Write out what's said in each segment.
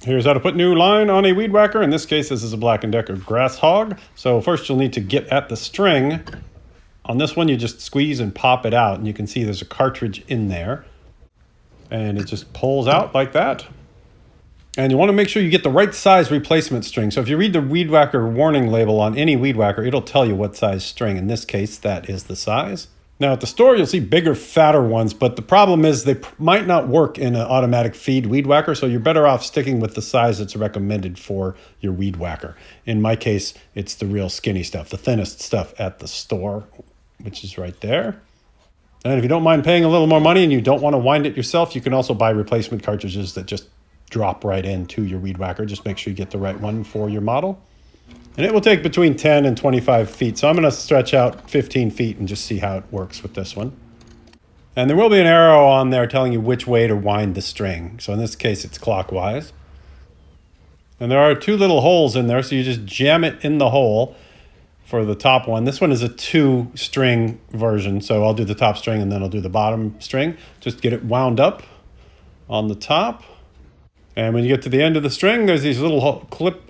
Here's how to put new line on a weed whacker. In this case, this is a Black & Decker grass hog. So first you'll need to get at the string. On this one, you just squeeze and pop it out, and you can see there's a cartridge in there. And it just pulls out like that. And you want to make sure you get the right size replacement string. So if you read the Weed Whacker warning label on any weed whacker, it'll tell you what size string. In this case, that is the size. Now at the store, you'll see bigger, fatter ones, but the problem is they might not work in an automatic feed weed whacker, so you're better off sticking with the size that's recommended for your weed whacker. In my case, it's the real skinny stuff, the thinnest stuff at the store, which is right there. And if you don't mind paying a little more money and you don't want to wind it yourself, you can also buy replacement cartridges that just drop right into your weed whacker. Just make sure you get the right one for your model. And it will take between 10 and 25 feet. So I'm going to stretch out 15 feet and just see how it works with this one. And there will be an arrow on there telling you which way to wind the string. So in this case, it's clockwise. And there are two little holes in there, so you just jam it in the hole for the top one. This one is a 2-string version, so I'll do the top string and then I'll do the bottom string. Just get it wound up on the top. And when you get to the end of the string, there's these little clip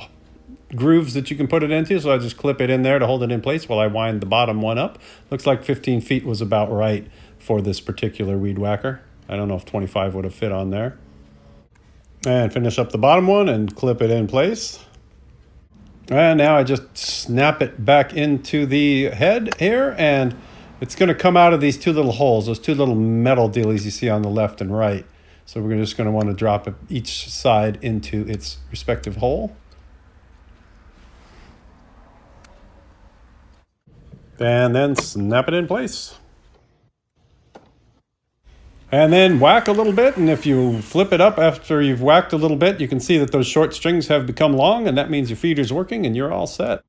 grooves that you can put it into, so I just clip it in there to hold it in place while I wind the bottom one up. Looks like 15 feet was about right for this particular weed whacker. I don't know if 25 would have fit on there. And finish up the bottom one and clip it in place. And now I just snap it back into the head here, and it's going to come out of these two little holes, those two little metal dealies you see on the left and right. So we're just going to want to drop each side into its respective hole. And then snap it in place. And then whack a little bit, and if you flip it up after you've whacked a little bit, you can see that those short strings have become long, and that means your feeder's working and you're all set.